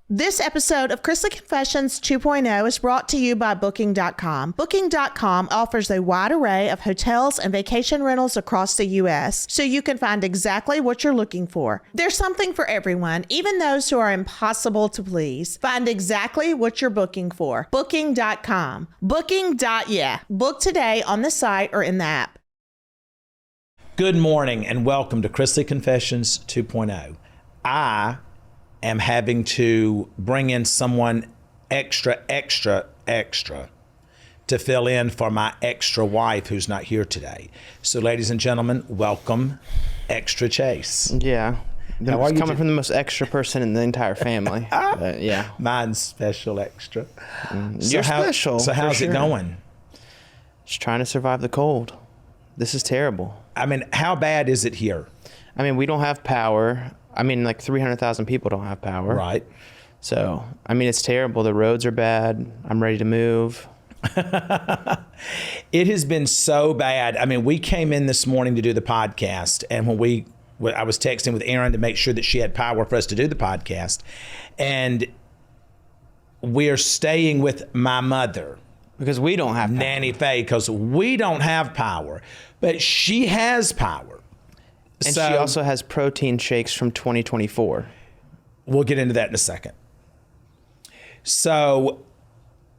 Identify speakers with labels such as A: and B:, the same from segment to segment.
A: This episode of Chrisley Confessions 2.0 is brought to you by Booking.com. Booking.com offers a wide array of hotels and vacation rentals across the U.S., so you can find exactly what you're looking for. There's something for everyone, even those who are impossible to please. Find exactly what you're booking for. Booking.com. Book today on the site or in the app.
B: Good morning and welcome to Chrisley Confessions 2.0. I am having to bring in someone extra to fill in for my extra wife who's not here today. So ladies and gentlemen, welcome Extra Chase.
C: Yeah. Coming from the most extra person in the entire family. But yeah.
B: Mine's special extra.
C: You're special.
B: So how's it going?
C: Just trying to survive the cold. This is terrible.
B: I mean, how bad is it here?
C: I mean, we don't have power. I mean, like 300,000 people don't have power.
B: Right.
C: So, I mean, it's terrible. The roads are bad. I'm ready to move.
B: It has been so bad. I mean, we came in this morning to do the podcast, and I was texting with Erin to make sure that she had power for us to do the podcast, and we're staying with my mother.
C: Because we don't have power.
B: Nanny Faye, because we don't have power, but she has power.
C: And she also has protein shakes from 2024.
B: We'll get into that in a second. So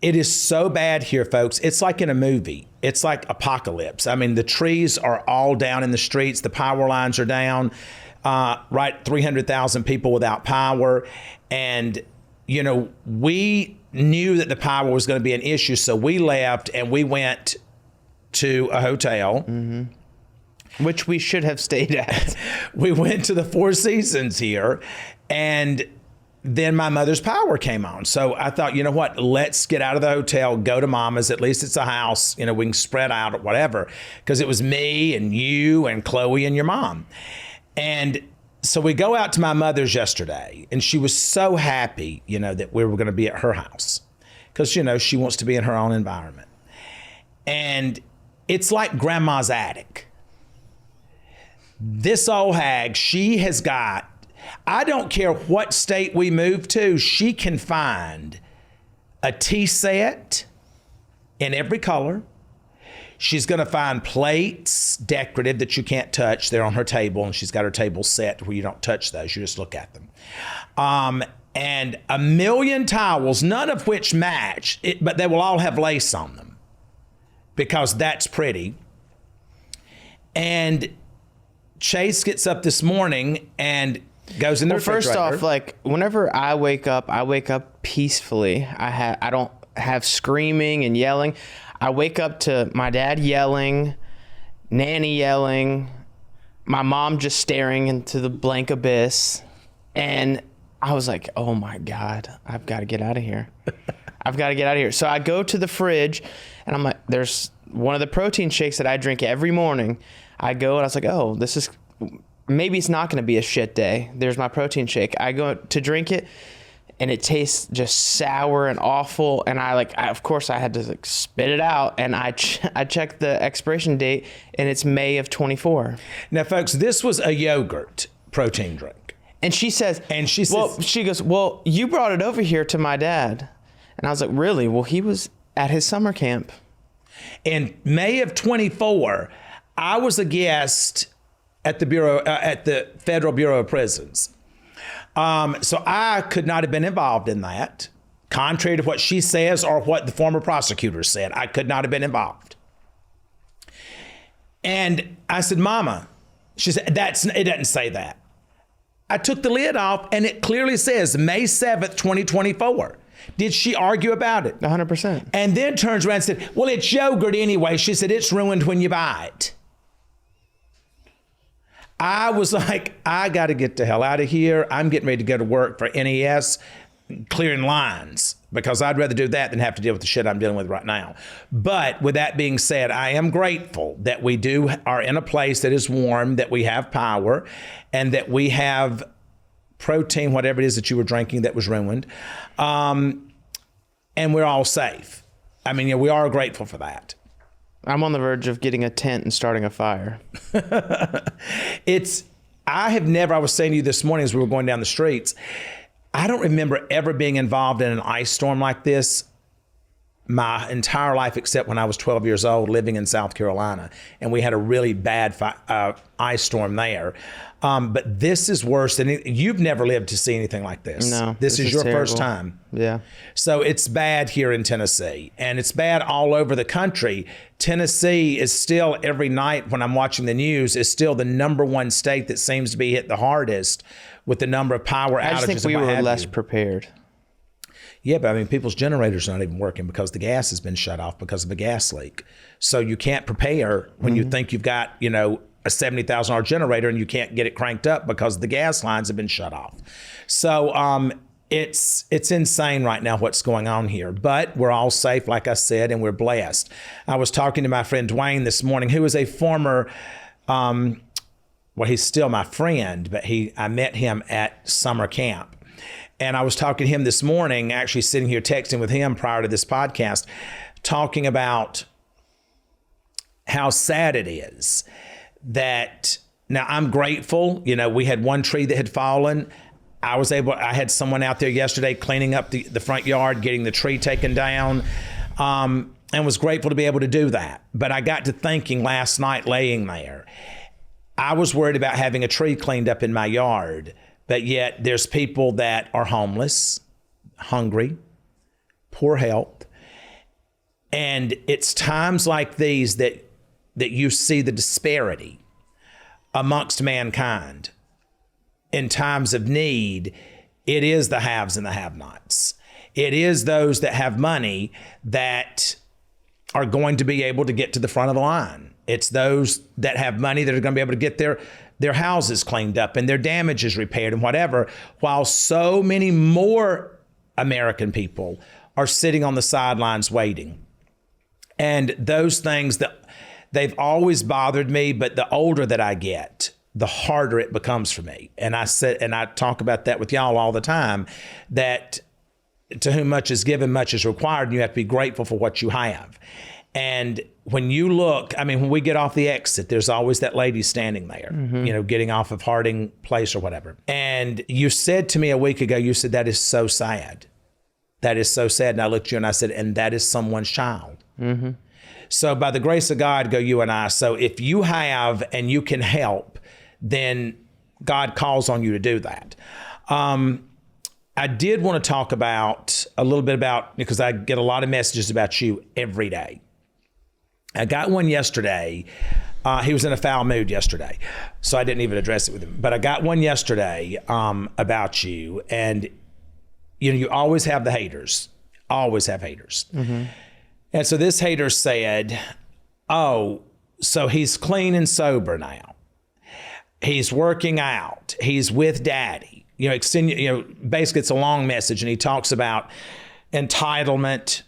B: it is so bad here, folks. It's like in a movie. It's like apocalypse. I mean, the trees are all down in the streets. The power lines are down. 300,000 people without power. And, you know, we knew that the power was going to be an issue. So we left and we went to a hotel. Mm-hmm.
C: Which we should have stayed at.
B: We went to the Four Seasons here, and then my mother's power came on. So I thought, you know what, let's get out of the hotel, go to Mama's. At least it's a house, you know, we can spread out or whatever. Because it was me and you and Chloe and your mom. And so we go out to my mother's yesterday, and she was so happy, you know, that we were going to be at her house. Because, you know, she wants to be in her own environment. And it's like grandma's attic. This old hag, she has got, I don't care what state we move to, she can find a tea set in every color. She's going to find plates, decorative, that you can't touch. They're on her table, and she's got her table set where you don't touch those. You just look at them. And a million towels, none of which match, but they will all have lace on them because that's pretty. And Chase gets up this morning and goes in the refrigerator.
C: First off, like whenever I wake up peacefully. I don't have screaming and yelling. I wake up to my dad yelling, Nanny yelling, my mom just staring into the blank abyss. And I was like, oh my God, I've got to get out of here. So I go to the fridge and I'm like, there's one of the protein shakes that I drink every morning. I go and I was like, oh, maybe it's not going to be a shit day. There's my protein shake. I go to drink it and it tastes just sour and awful. And of course I had to spit it out, and I checked the expiration date and it's May of 24.
B: Now, folks, this was a yogurt protein drink.
C: And she says, she goes, well, you brought it over here to my dad. And I was like, really? Well, he was at his summer camp.
B: In May of 24, I was a guest at the Federal Bureau of Prisons. So I could not have been involved in that. Contrary to what she says or what the former prosecutor said, I could not have been involved. And I said, Mama, she said, it doesn't say that. I took the lid off and it clearly says May 7th, 2024. Did she argue about it?
C: 100%.
B: And then turns around and said, well, it's yogurt anyway. She said, it's ruined when you buy it. I was like, I got to get the hell out of here. I'm getting ready to go to work for NES, clearing lines, because I'd rather do that than have to deal with the shit I'm dealing with right now. But with that being said, I am grateful that we are in a place that is warm, that we have power, and that we have protein, whatever it is that you were drinking that was ruined. And we're all safe. I mean, yeah, we are grateful for that.
C: I'm on the verge of getting a tent and starting a fire.
B: I was saying to you this morning as we were going down the streets, I don't remember ever being involved in an ice storm like this my entire life, except when I was 12 years old living in South Carolina, and we had a really bad ice storm there. But this is worse than you've never lived to see anything like this.
C: No,
B: this is your
C: terrible.
B: first time.
C: Yeah.
B: So it's bad here in Tennessee, and it's bad all over the country. Tennessee is still, every night when I'm watching the news, is still the number one state that seems to be hit the hardest with the number of power outages.
C: I just think we were less prepared.
B: Yeah, but I mean, people's generators are not even working because the gas has been shut off because of a gas leak. So you can't prepare when you think you've got, a $70,000 generator and you can't get it cranked up because the gas lines have been shut off. So it's insane right now what's going on here. But we're all safe, like I said, and we're blessed. I was talking to my friend Dwayne this morning, who is a former, well, he's still my friend, but I met him at summer camp. And I was talking to him this morning, actually sitting here texting with him prior to this podcast, talking about how sad it is that now I'm grateful. We had one tree that had fallen. I had someone out there yesterday cleaning up the front yard, getting the tree taken down, and was grateful to be able to do that. But I got to thinking last night laying there, I was worried about having a tree cleaned up in my yard. But yet there's people that are homeless, hungry, poor health. And it's times like these that you see the disparity amongst mankind. In times of need, it is the haves and the have-nots. It is those that have money that are going to be able to get to the front of the line. It's those that have money that are going to be able to get their houses cleaned up and their damages repaired and whatever, while so many more American people are sitting on the sidelines waiting. And those things that they've always bothered me, but the older that I get, the harder it becomes for me. And I talk about that with y'all all the time, that to whom much is given, much is required, and you have to be grateful for what you have. And when you look, when we get off the exit, there's always that lady standing there, getting off of Harding Place or whatever. And you said to me a week ago, you said, that is so sad. That is so sad. And I looked at you and I said, and that is someone's child. Mm-hmm. So by the grace of God, go you and I. So if you have and you can help, then God calls on you to do that. I did want to talk a little bit about, because I get a lot of messages about you every day. I got one yesterday. He was in a foul mood yesterday, so I didn't even address it with him. But I got one yesterday about you, and you always have the haters. Always have haters. Mm-hmm. And so this hater said, "Oh, so he's clean and sober now. He's working out. He's with daddy." Basically it's a long message, and he talks about entitlement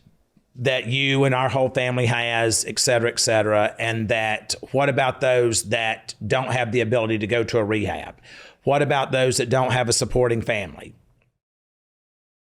B: that you and our whole family has, et cetera, and that what about those that don't have the ability to go to a rehab? What about those that don't have a supporting family?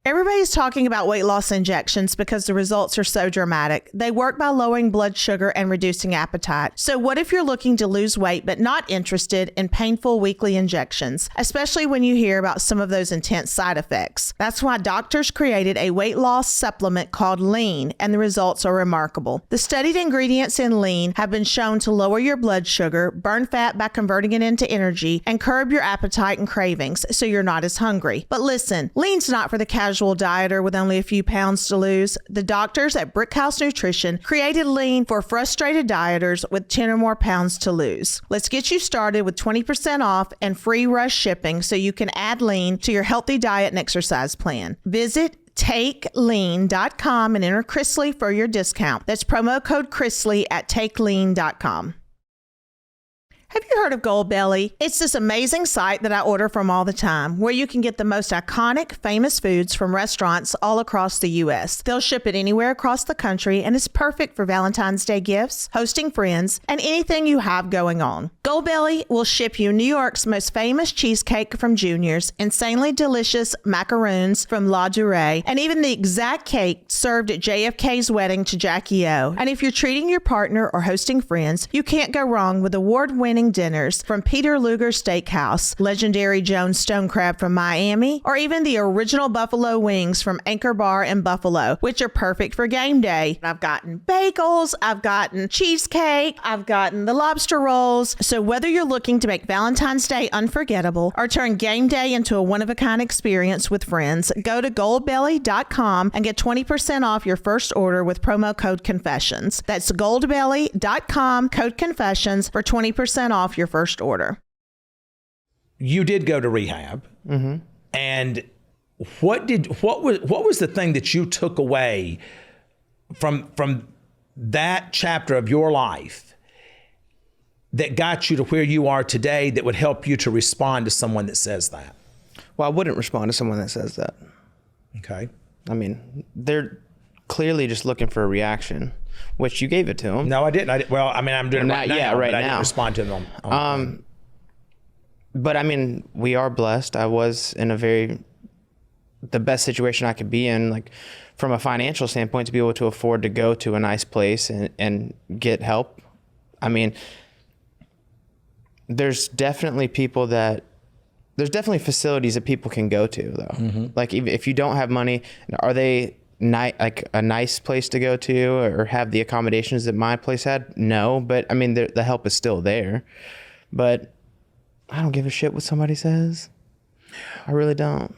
A: Everybody's talking about weight loss injections because the results are so dramatic. They work by lowering blood sugar and reducing appetite. So what if you're looking to lose weight but not interested in painful weekly injections, especially when you hear about some of those intense side effects? That's why doctors created a weight loss supplement called Lean, and the results are remarkable. The studied ingredients in Lean have been shown to lower your blood sugar, burn fat by converting it into energy, and curb your appetite and cravings so you're not as hungry. But listen, Lean's not for the casual dieter with only a few pounds to lose. The doctors at Brickhouse Nutrition created Lean for frustrated dieters with 10 or more pounds to lose. Let's get you started with 20% off and free rush shipping so you can add Lean to your healthy diet and exercise plan. Visit TakeLean.com and enter Chrisley for your discount. That's promo code Chrisley at TakeLean.com. Have you heard of Goldbelly? It's this amazing site that I order from all the time, where you can get the most iconic, famous foods from restaurants all across the U.S. They'll ship it anywhere across the country, and it's perfect for Valentine's Day gifts, hosting friends, and anything you have going on. Goldbelly will ship you New York's most famous cheesecake from Junior's, insanely delicious macaroons from La Durée, and even the exact cake served at JFK's wedding to Jackie O. And if you're treating your partner or hosting friends, you can't go wrong with award-winning dining dinners from Peter Luger Steakhouse, legendary Jones Stone Crab from Miami, or even the original buffalo wings from Anchor Bar in Buffalo, which are perfect for game day. I've gotten bagels, I've gotten cheesecake, I've gotten the lobster rolls. So whether you're looking to make Valentine's Day unforgettable or turn game day into a one-of-a-kind experience with friends, go to goldbelly.com and get 20% off your first order with promo code CONFESSIONS. That's goldbelly.com, code CONFESSIONS for 20% off your first order.
B: You did go to rehab. Mm-hmm. And what was the thing that you took away from that chapter of your life that got you to where you are today that would help you to respond to someone that says that?
C: Well, I wouldn't respond to someone that says that.
B: Okay.
C: I mean, they're clearly just looking for a reaction, which you gave it to them.
B: No, I didn't. Well, I mean, I'm doing it right now.
C: Yeah, right
B: but
C: now.
B: I didn't respond to them.
C: But I mean, we are blessed. I was in the best situation I could be in, like from a financial standpoint, to be able to afford to go to a nice place and get help. I mean, there's definitely facilities that people can go to though. Mm-hmm. Like if you don't have money, are they like a nice place to go to or have the accommodations that my place had? No, but I mean, the help is still there. But I don't give a shit what somebody says. I really don't.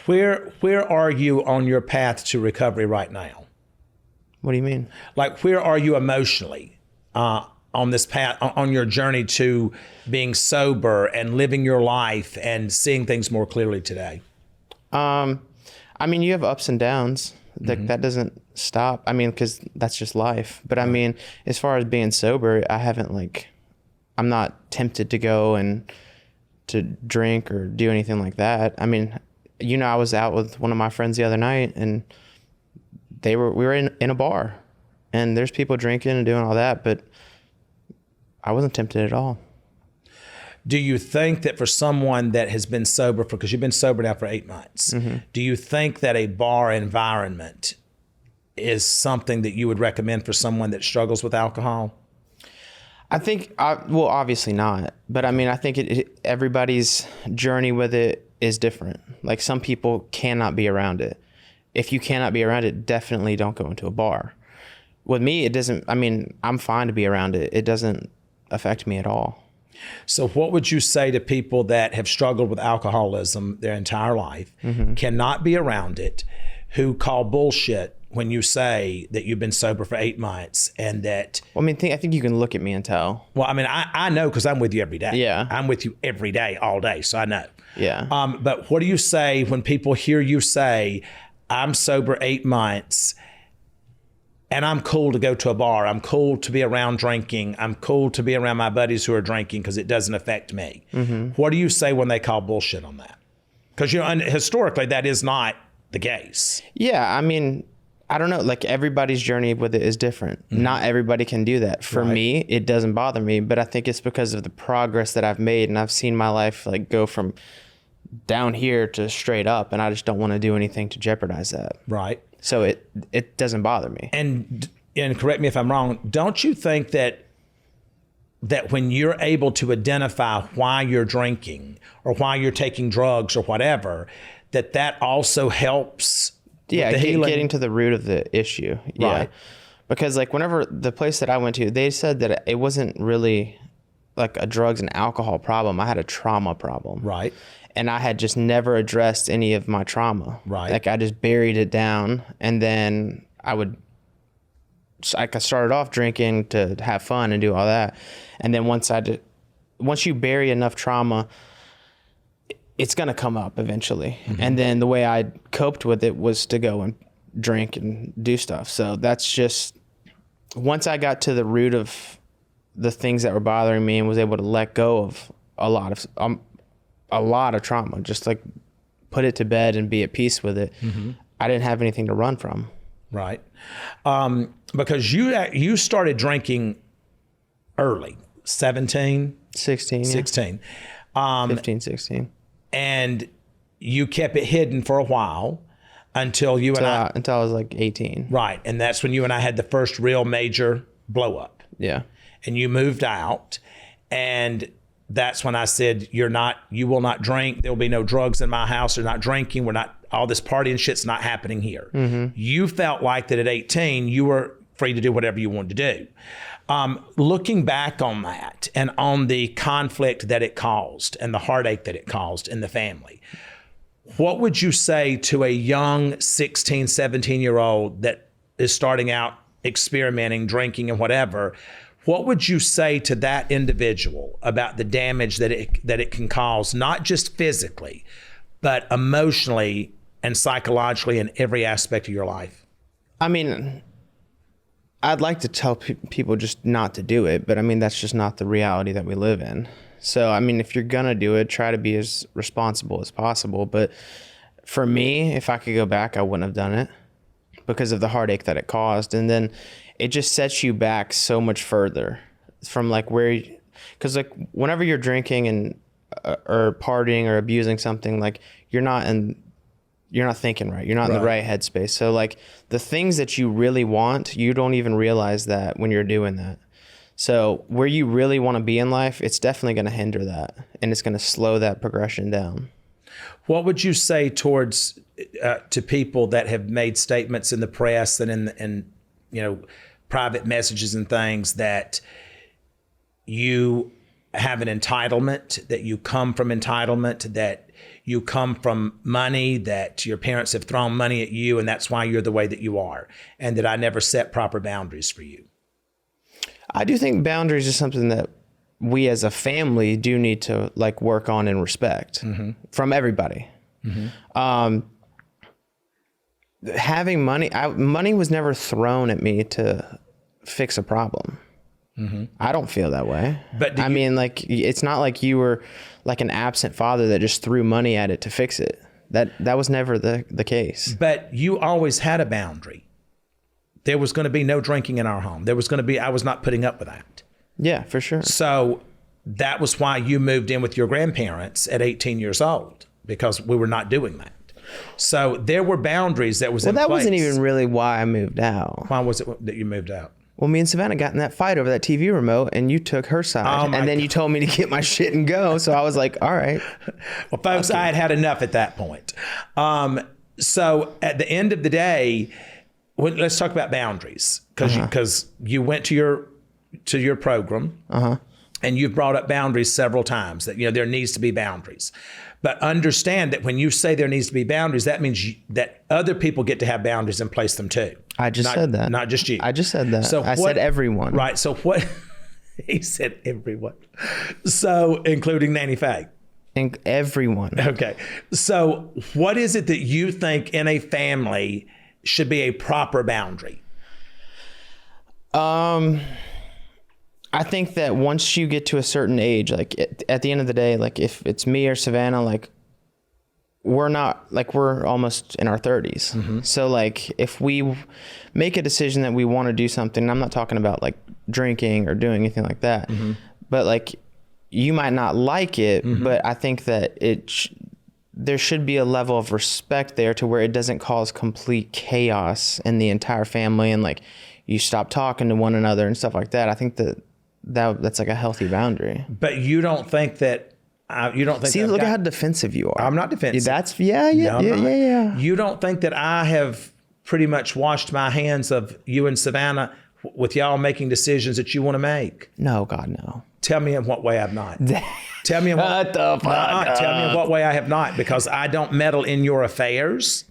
B: Where are you on your path to recovery right now?
C: What do you mean?
B: Like, where are you emotionally on this path, on your journey to being sober and living your life and seeing things more clearly today?
C: I mean, you have ups and downs. That doesn't stop. I mean, because that's just life. But I mean, as far as being sober, I'm not tempted to go and to drink or do anything like that. I mean, I was out with one of my friends the other night and we were in a bar and there's people drinking and doing all that, but I wasn't tempted at all.
B: Do you think that for someone that has been sober because you've been sober now for 8 months, mm-hmm. do you think that a bar environment is something that you would recommend for someone that struggles with alcohol?
C: I think, well, obviously not, but I mean, I think everybody's journey with it is different. Like some people cannot be around it. If you cannot be around it, definitely don't go into a bar. With me, it doesn't, I mean, I'm fine to be around it. It doesn't affect me at all.
B: So what would you say to people that have struggled with alcoholism their entire life, mm-hmm. cannot be around it, who call bullshit when you say that you've been sober for 8 months and that...
C: Well, I mean, I think you can look at me and tell.
B: Well, I mean, I know because I'm with you every day.
C: Yeah.
B: I'm with you every day, all day, so I know.
C: Yeah.
B: But what do you say when people hear you say, I'm sober 8 months and I'm cool to go to a bar, I'm cool to be around drinking, I'm cool to be around my buddies who are drinking because it doesn't affect me. Mm-hmm. What do you say when they call bullshit on that? Because historically, that is not the case.
C: Yeah, I mean... I don't know, like everybody's journey with it is different. Mm-hmm. Not everybody can do that. For me, it doesn't bother me, but I think it's because of the progress that I've made and I've seen my life like go from down here to straight up and I just don't want to do anything to jeopardize that.
B: Right.
C: So it doesn't bother me.
B: And correct me if I'm wrong, don't you think that when you're able to identify why you're drinking or why you're taking drugs or whatever, that also helps?
C: Yeah, getting to the root of the issue. Yeah. Right. Because like whenever the place that I went to, they said that it wasn't really like a drugs and alcohol problem. I had a trauma problem.
B: Right.
C: And I had just never addressed any of my trauma.
B: Right.
C: Like I just buried it down and then I started off drinking to have fun and do all that. And then once you bury enough trauma, it's going to come up eventually. Mm-hmm. And then the way I coped with it was to go and drink and do stuff. So that's just, once I got to the root of the things that were bothering me and was able to let go of a lot of trauma, just like put it to bed and be at peace with it. Mm-hmm. I didn't have anything to run from.
B: Right. Because you started drinking early, 17?
C: 16.
B: 16.
C: Yeah. 15, 16.
B: And you kept it hidden for a while until I
C: was like 18.
B: Right. And that's when you and I had the first real major blow up.
C: Yeah.
B: And you moved out And that's when I said, you will not drink. There'll be no drugs in my house. They're not drinking. All this partying shit's not happening here. You felt like that at 18, you were free to do whatever you wanted to do. Looking back on that and on the conflict that it caused and the heartache that it caused in the family, what would you say to a young 16, 17-year-old that is starting out experimenting, drinking and whatever? What would you say to that individual about the damage that it can cause, not just physically, but emotionally and psychologically in every aspect of your life?
C: I mean, I'd like to tell people just not to do it, but I mean, that's just not the reality that we live in. So, I mean, if you're going to do it, try to be as responsible as possible. But for me, if I could go back, I wouldn't have done it because of the heartache that it caused. And then it just sets you back so much further from like because like whenever you're drinking and or partying or abusing something, like you're not thinking right. You're not in the right headspace. So like the things that you really want, you don't even realize that when you're doing that. So where you really want to be in life, it's definitely going to hinder that, and it's going to slow that progression down.
B: What would you say towards to people that have made statements in the press and in private messages and things that you have an entitlement, that you come from entitlement, that you come from money, that your parents have thrown money at you and that's why you're the way that you are, and that I never set proper boundaries for you?
C: I do think boundaries is something that we as a family do need to like work on and respect from everybody. Having money was never thrown at me to fix a problem. I don't feel that way. But I mean, like, it's not like you were like an absent father that just threw money at it to fix it. That was never the case.
B: But you always had a boundary. There was going to be no drinking in our home. I was not putting up with that.
C: Yeah, for sure.
B: So that was why you moved in with your grandparents at 18 years old, because we were not doing that. So there were boundaries that was in place.
C: Well, that wasn't even really why I moved out.
B: Why was it that you moved out?
C: Well, me and Savannah got in that fight over that TV remote, and you took her side, and then you told me to get my shit and go. So I was like, all right.
B: Well, folks, I had enough at that point. So at the end of the day, let's talk about boundaries, because you went to your program, and you've brought up boundaries several times, that there needs to be boundaries. But understand that when you say there needs to be boundaries, that means that other people get to have boundaries and place them too.
C: I just said that.
B: Not just you.
C: I just said that. So I said everyone.
B: Right. So what? He said everyone. So including Nanny Faye.
C: And everyone.
B: Okay. So what is it that you think in a family should be a proper boundary?
C: I think that once you get to a certain age, like at the end of the day, like if it's me or Savannah, like we're almost in our 30s. So like if we make a decision that we want to do something, and I'm not talking about like drinking or doing anything like that, but like you might not like it, but I think that there should be a level of respect there to where it doesn't cause complete chaos in the entire family, and like you stop talking to one another and stuff like that. I think that's like a healthy boundary.
B: But you don't think that you don't think.
C: See, look at how defensive you are.
B: I'm not defensive.
C: Yeah.
B: You don't think that I have pretty much washed my hands of you and Savannah with y'all making decisions that you want to make?
C: No, God, no.
B: Tell me in what way I've not. Tell me in what. Tell me in what way I have not, because I don't meddle in your affairs.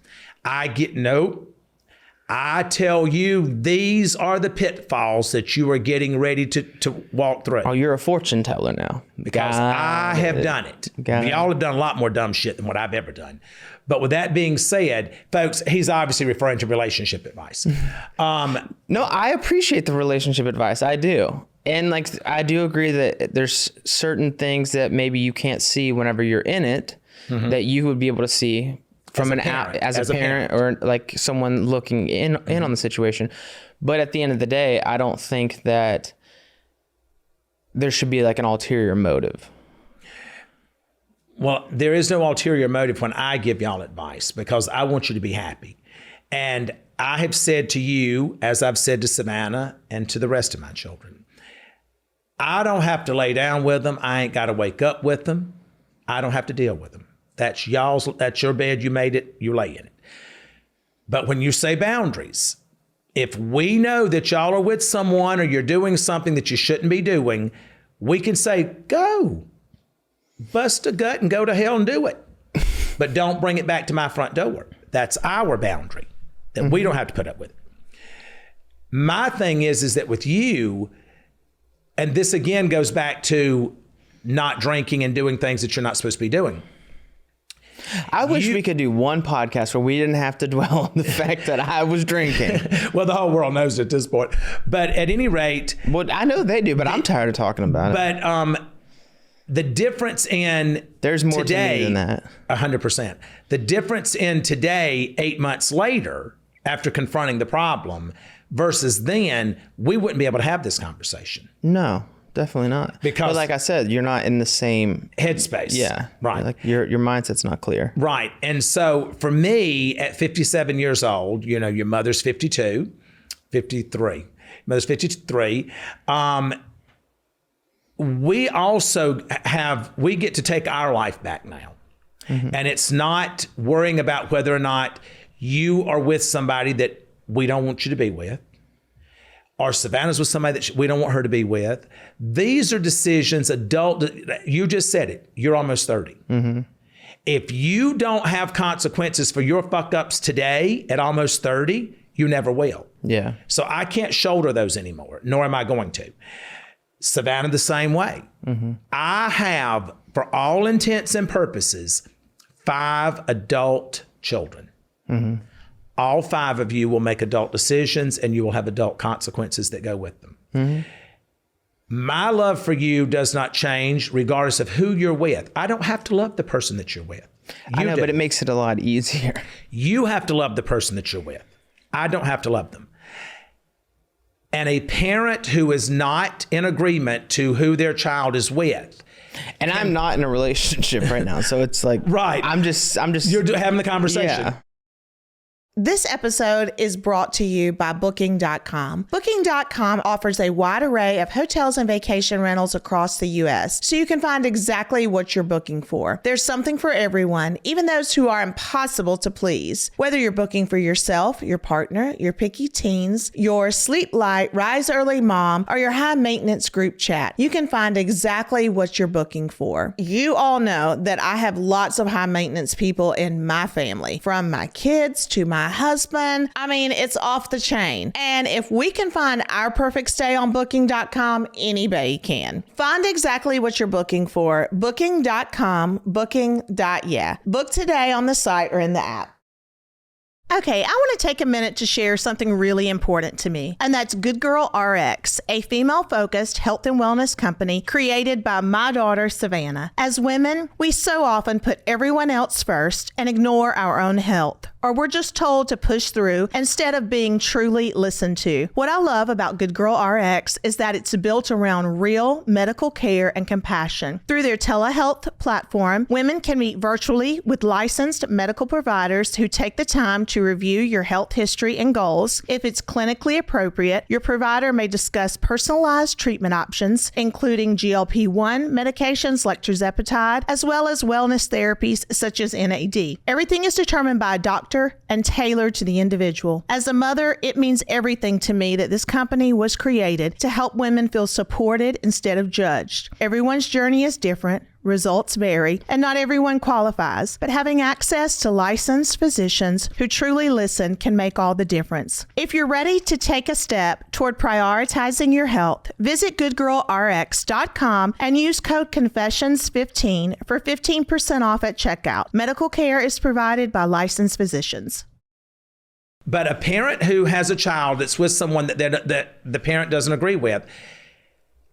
B: I tell you, these are the pitfalls that you are getting ready to walk through.
C: Oh, you're a fortune teller now.
B: Because I have done it. Y'all have done a lot more dumb shit than what I've ever done. But with that being said, folks, he's obviously referring to relationship advice.
C: No, I appreciate the relationship advice. I do. And like, I do agree that there's certain things that maybe you can't see whenever you're in it, that you would be able to see from as a parent or like someone looking in on the situation. But at the end of the day, I don't think that there should be like an ulterior motive.
B: Well, there is no ulterior motive when I give y'all advice, because I want you to be happy. And I have said to you, as I've said to Savannah and to the rest of my children, I don't have to lay down with them. I ain't got to wake up with them. I don't have to deal with them. That's your bed. You made it. You lay in it. But when you say boundaries, if we know that y'all are with someone or you're doing something that you shouldn't be doing, we can say, go, bust a gut and go to hell and do it. But don't bring it back to my front door. That's our boundary that we don't have to put up with. My thing is that with you, and this again goes back to not drinking and doing things that you're not supposed to be doing.
C: I wish we could do one podcast where we didn't have to dwell on the fact that I was drinking.
B: Well, the whole world knows at this point. But at any rate...
C: Well, I know they do, but I'm tired of talking about it.
B: But the difference in
C: There's more
B: today,
C: to me than that.
B: 100%. The difference in today, 8 months later, after confronting the problem, versus then, we wouldn't be able to have this conversation.
C: No, definitely not.
B: Because,
C: but like I said, you're not in the same
B: headspace.
C: Yeah.
B: Right.
C: Like your mindset's not clear.
B: Right. And so for me, at 57 years old, you know, your mother's 53. Mother's 53. We also we get to take our life back now. Mm-hmm. And it's not worrying about whether or not you are with somebody that we don't want you to be with, or Savannah's with somebody that we don't want her to be with. These are decisions, you just said it, you're almost 30. Mm-hmm. If you don't have consequences for your fuck ups today at almost 30, you never will.
C: Yeah.
B: So I can't shoulder those anymore, nor am I going to. Savannah the same way. Mm-hmm. I have, for all intents and purposes, 5 adult children. Mm-hmm. All 5 of you will make adult decisions and you will have adult consequences that go with them. Mm-hmm. My love for you does not change regardless of who you're with. I don't have to love the person that you're with.
C: I know, but it makes it a lot easier.
B: You have to love the person that you're with. I don't have to love them. And a parent who is not in agreement to who their child is with.
C: And I'm not in a relationship right now, so it's like,
B: right.
C: I'm just.
B: You're having the conversation.
C: Yeah.
A: This episode is brought to you by Booking.com. Booking.com offers a wide array of hotels and vacation rentals across the U.S., so you can find exactly what you're booking for. There's something for everyone, even those who are impossible to please. Whether you're booking for yourself, your partner, your picky teens, your sleep light, rise early mom, or your high maintenance group chat, you can find exactly what you're booking for. You all know that I have lots of high maintenance people in my family, from my kids to my husband. I mean, it's off the chain. And if we can find our perfect stay on Booking.com, anybody can. Find exactly what you're booking for. Booking.com, booking.yeah. Book today on the site or in the app. Okay, I want to take a minute to share something really important to me, and that's Good Girl RX, a female-focused health and wellness company created by my daughter, Savannah. As women, we so often put everyone else first and ignore our own health, or we're just told to push through instead of being truly listened to. What I love about Good Girl RX is that it's built around real medical care and compassion. Through their telehealth platform, women can meet virtually with licensed medical providers who take the time to review your health history and goals. If it's clinically appropriate, your provider may discuss personalized treatment options, including GLP-1 medications like tirzepatide, as well as wellness therapies such as NAD. Everything is determined by a doctor and tailored to the individual. As a mother, it means everything to me that this company was created to help women feel supported instead of judged. Everyone's journey is different. Results vary, and not everyone qualifies, but having access to licensed physicians who truly listen can make all the difference. If you're ready to take a step toward prioritizing your health, visit goodgirlrx.com and use code CONFESSIONS15 for 15% off at checkout. Medical care is provided by licensed physicians.
B: But a parent who has a child that's with someone that the parent doesn't agree with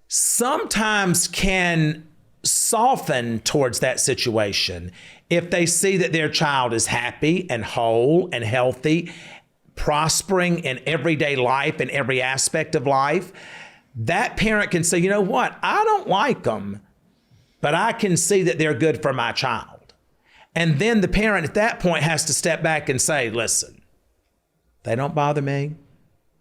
B: sometimes can soften towards that situation if they see that their child is happy and whole and healthy, prospering in everyday life and every aspect of life. That parent can say, you know what, I don't like them, but I can see that they're good for my child. And then the parent at that point has to step back and say, listen, they don't bother me.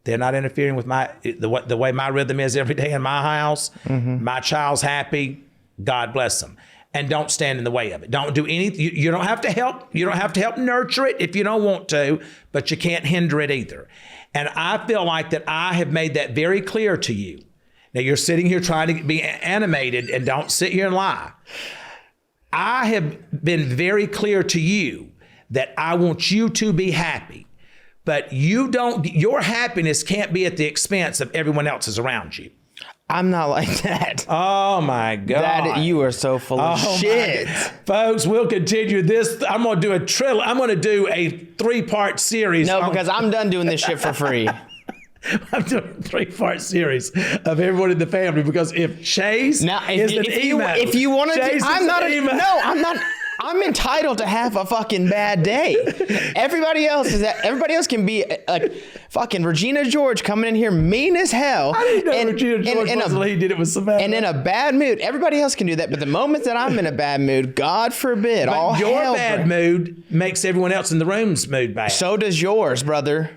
B: They're not interfering with the way my rhythm is every day in my house. My child's happy. God bless them. And don't stand in the way of it. Don't do anything. You don't have to help. You don't have to help nurture it if you don't want to, but you can't hinder it either. And I feel like that I have made that very clear to you. Now you're sitting here trying to be animated, and don't sit here and lie. I have been very clear to you that I want you to be happy, but your happiness can't be at the expense of everyone else's around you.
C: I'm not like that.
B: Oh my God.
C: You are so full of shit.
B: Folks, we'll continue this. I'm going to do I'm going to do a 3-part series.
C: No, because I'm done doing this shit for free.
B: I'm doing a 3-part series of everyone in the family, because if Chase
C: if you want to, I'm not. I'm entitled to have a fucking bad day. Everybody else can be a fucking Regina George coming in here mean as hell.
B: I didn't know Regina George he did it with Savannah.
C: And in a bad mood. Everybody else can do that, but the moment that I'm in a bad mood, God forbid,
B: but your bad mood makes everyone else in the room's mood bad.
C: So does yours, brother.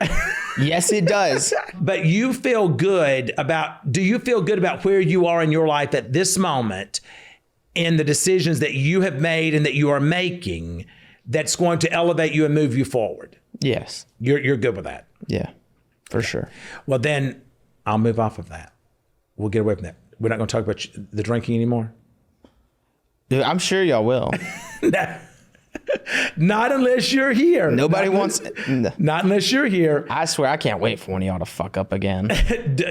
C: Yes, it does.
B: But do you feel good about where you are in your life at this moment, in the decisions that you have made and that you are making, that's going to elevate you and move you forward?
C: Yes.
B: You're good with that?
C: Yeah, for sure.
B: Well, then I'll move off of that. We'll get away from that. We're not going to talk about the drinking anymore?
C: Dude, I'm sure y'all will.
B: Not unless you're here.
C: Nobody wants...
B: Not unless you're here.
C: I swear, I can't wait for one of y'all to fuck up again.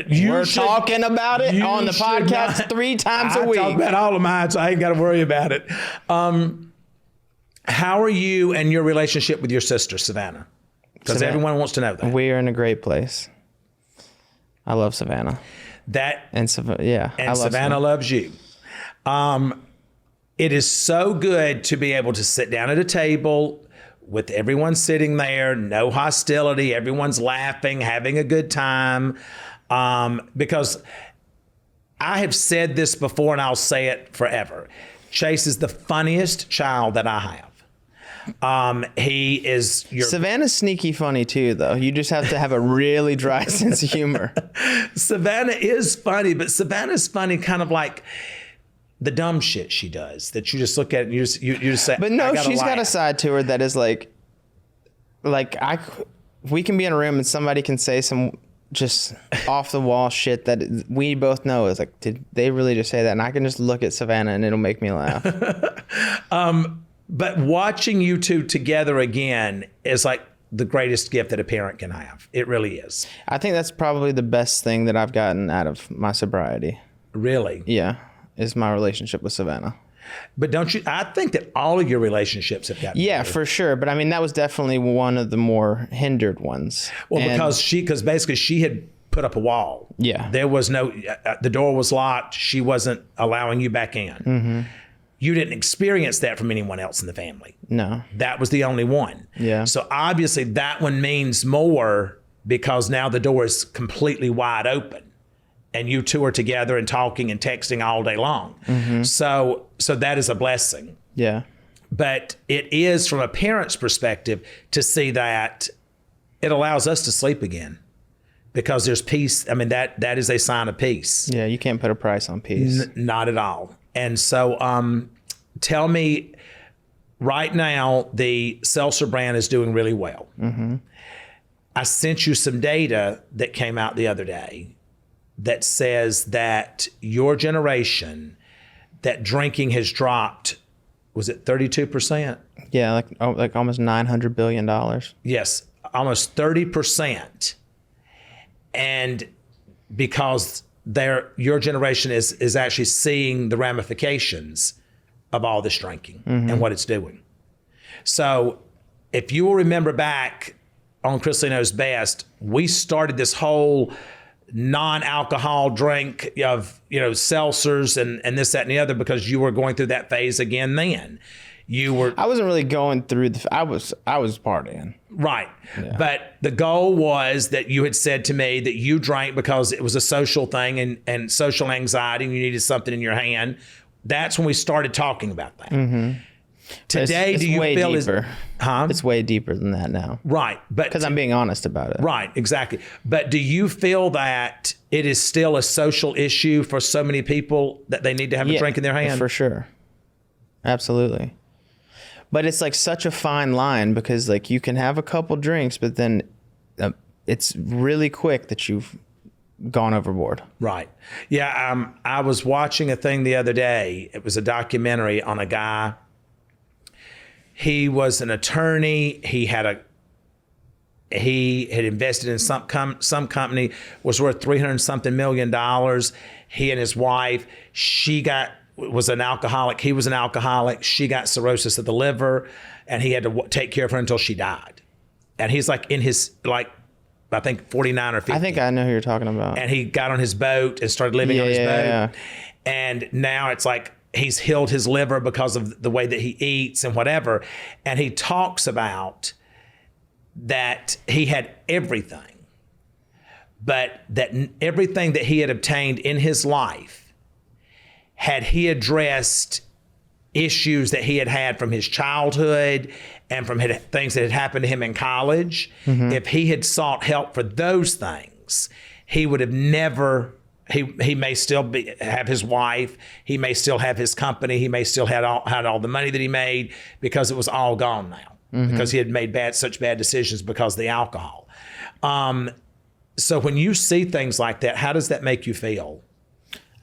B: We're
C: talking about it on the podcast 3 times a week.
B: I talk about all of mine, so I ain't got to worry about it. How are you and your relationship with your sister, Savannah? Because everyone wants to know that.
C: We are in a great place. I love Savannah.
B: And Savannah loves you. It is so good to be able to sit down at a table with everyone sitting there, no hostility, everyone's laughing, having a good time. Because I have said this before and I'll say it forever. Chase is the funniest child that I have.
C: Savannah's sneaky funny too, though. You just have to have a really dry sense of humor.
B: Savannah is funny, but Savannah's funny kind of like the dumb shit she does that you just look at and you just say,
C: but no, she's got a side to her that is we can be in a room and somebody can say some just off the wall shit that we both know is like, did they really just say that? And I can just look at Savannah and it'll make me laugh.
B: But watching you two together again is like the greatest gift that a parent can have. It really is.
C: I think that's probably the best thing that I've gotten out of my sobriety.
B: Really?
C: Yeah. Is my relationship with Savannah.
B: But I think that all of your relationships have gotten better.
C: For sure. But I mean, that was definitely one of the more hindered ones.
B: Well, because basically she had put up a wall.
C: Yeah.
B: There was the door was locked. She wasn't allowing you back in. Mm-hmm. You didn't experience that from anyone else in the family.
C: No.
B: That was the only one.
C: Yeah.
B: So obviously that one means more because now the door is completely wide open. And you two are together and talking and texting all day long. Mm-hmm. So that is a blessing.
C: Yeah.
B: But it is, from a parent's perspective, to see that it allows us to sleep again because there's peace. I mean, that is a sign of peace.
C: Yeah, you can't put a price on peace.
B: Not at all. And so tell me, right now, the seltzer brand is doing really well. Mm-hmm. I sent you some data that came out the other day that says that your generation, that drinking has dropped, was it 32%?
C: Yeah, like almost $900 billion.
B: Yes, almost 30%. And because your generation is actually seeing the ramifications of all this drinking and what it's doing. So if you will remember back on Chrisley Knows Best, we started this whole non-alcohol drink of, seltzers and this, that, and the other because you were going through that phase again then. I wasn't really going through I was partying. Right. Yeah. But the goal was that you had said to me that you drank because it was a social thing and social anxiety and you needed something in your hand. That's when we started talking about that. Mm-hmm. Today,
C: it's
B: do you
C: way
B: feel
C: deeper.
B: Huh?
C: It's way deeper than that now.
B: Right. But
C: Because I'm being honest about it.
B: right, exactly. But do you feel that it is still a social issue for so many people that they need to have a drink in their hand?
C: For sure. Absolutely. But it's like such a fine line because like you can have a couple drinks, but then it's really quick that you've gone overboard.
B: Right. Yeah. I was watching a thing the other day. It was a documentary on a guy. He was an attorney. He had invested in some company, was worth $300-something million. He and his wife, was an alcoholic. He was an alcoholic. She got cirrhosis of the liver, and he had to take care of her until she died. And he's like in his, like, I think 49 or 50.
C: I think I know who you're talking about.
B: And he got on his boat and started living on his boat.
C: Yeah.
B: And now it's like he's healed his liver because of the way that he eats and whatever. And he talks about that he had everything, but that everything that he had obtained in his life, had he addressed issues that he had had from his childhood and from things that had happened to him in college, if he had sought help for those things, he would have never, he may still have his wife, he may still have his company, he may still had all the money that he made, because it was all gone now, because he had made such bad decisions because of the alcohol. So when you see things like that, how does that make you feel?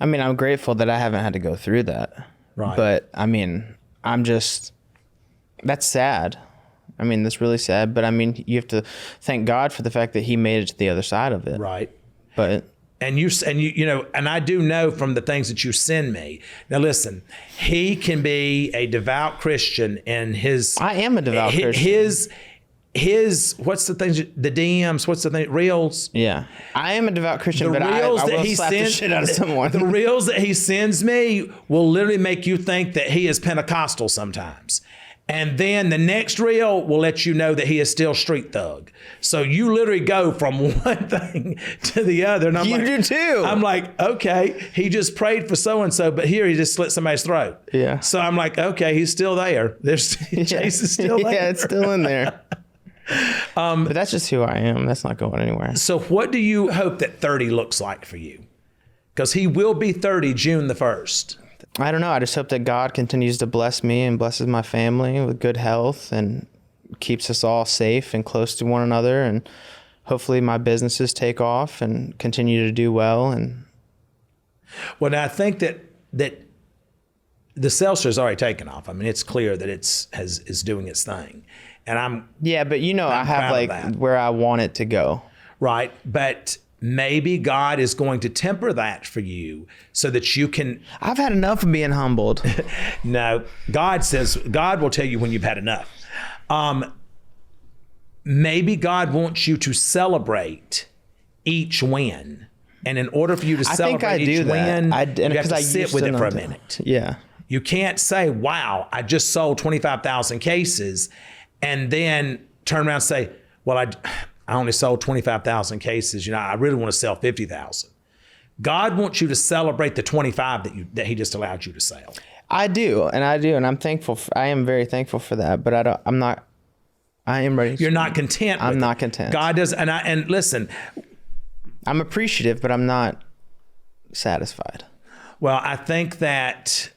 C: I mean, I'm grateful that I haven't had to go through that.
B: Right.
C: But I mean, that's sad. I mean, that's really sad. But I mean, you have to thank God for the fact that he made it to the other side of it.
B: Right.
C: But
B: and I do know from the things that you send me. Now listen, he can be a devout Christian in his.
C: I am a devout Christian.
B: His what's the things, the DMs, what's the thing, reels?
C: Yeah. I am a devout Christian, but I will slap the shit out of someone.
B: The reels that he sends me will literally make you think that he is Pentecostal sometimes. And then the next reel will let you know that he is still street thug. So you literally go from one thing to the other. And
C: You do too.
B: I'm like, okay, he just prayed for so-and-so, but here he just slit somebody's throat.
C: Yeah.
B: So I'm like, okay, he's still there. Chase is still there.
C: Yeah, it's still in there. But that's just who I am. That's not going anywhere.
B: So what do you hope that 30 looks like for you? Because he will be 30 June the 1st.
C: I don't know. I just hope that God continues to bless me and blesses my family with good health and keeps us all safe and close to one another. And hopefully my businesses take off and continue to do well. And
B: well, now I think that the seltzer is already taken off. I mean, it's clear that is doing its thing. And
C: but I have like where I want it to go.
B: Right. But maybe God is going to temper that for you so that you can.
C: I've had enough of being humbled.
B: No, God will tell you when you've had enough. Maybe God wants you to celebrate each win. And in order for you to celebrate each win, you have to sit with it for a minute.
C: Yeah.
B: You can't say, wow, I just sold 25,000 cases, and then turn around and say, well, I only sold 25,000 cases. I really want to sell 50,000. God wants you to celebrate the 25 that he just allowed you to sell.
C: I do. And I'm thankful. I am very thankful for that, but I am ready.
B: You're not content.
C: I'm not content.
B: God does. And listen,
C: I'm appreciative, but I'm not satisfied.
B: Well, I think that.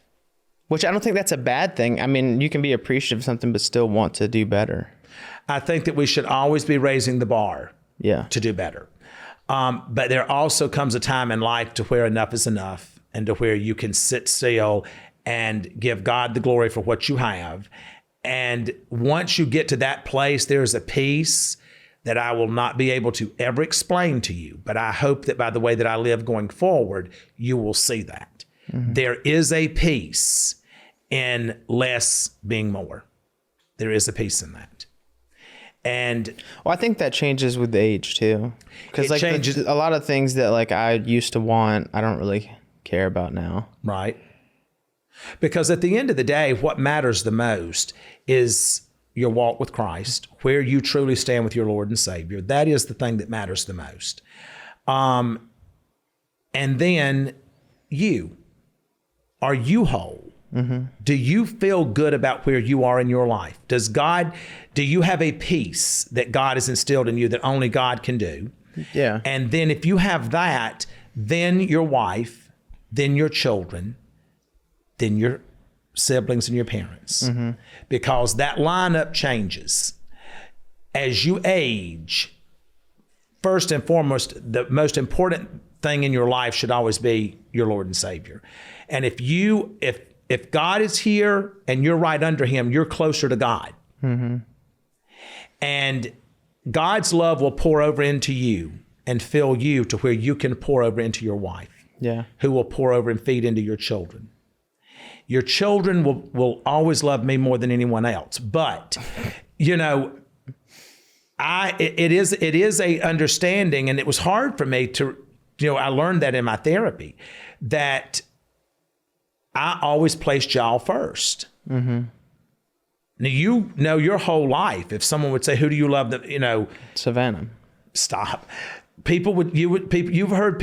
C: Which I don't think that's a bad thing. I mean, you can be appreciative of something, but still want to do better.
B: I think that we should always be raising the bar to do better. But there also comes a time in life to where enough is enough, and to where you can sit still and give God the glory for what you have. And once you get to that place, there's a peace that I will not be able to ever explain to you. But I hope that by the way that I live going forward, you will see that. Mm-hmm. There is a peace in less being more. There is a peace in that. And
C: I think that changes with age too, because like a lot of things that like I used to want, I don't really care about now.
B: Right. Because at the end of the day, what matters the most is your walk with Christ, where you truly stand with your Lord and Savior. That is the thing that matters the most. And then are you whole? Do you feel good about where you are in your life? Do you have a peace that God has instilled in you that only God can do?
C: Yeah.
B: And then if you have that, then your wife, then your children, then your siblings and your parents. Because that lineup changes. As you age, first and foremost, the most important thing in your life should always be your Lord and Savior. And if God is here and you're right under him, you're closer to God. And God's love will pour over into you and fill you to where you can pour over into your wife.
C: Yeah.
B: Who will pour over and feed into your children. Your children will always love me more than anyone else. But, you know, it is a understanding, and it was hard for me to, you know, I learned that in my therapy, that I always placed y'all first. Now, you know your whole life, if someone would say, who do you love?
C: Savannah.
B: Stop. You've heard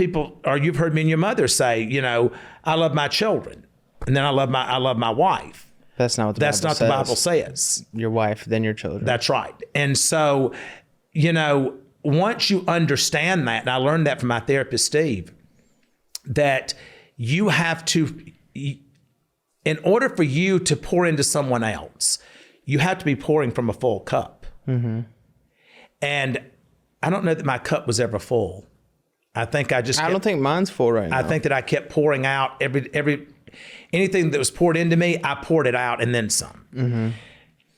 B: me and your mother say, you know, I love my children. And then I love my wife.
C: That's not what
B: the Bible says.
C: Your wife, then your children.
B: That's right. And so, you know, once you understand that, and I learned that from my therapist, Steve, that you have to, in order for you to pour into someone else, you have to be pouring from a full cup. And I don't know that my cup was ever full. I don't think
C: mine's full right now.
B: I think that I kept pouring out anything that was poured into me, I poured it out and then some.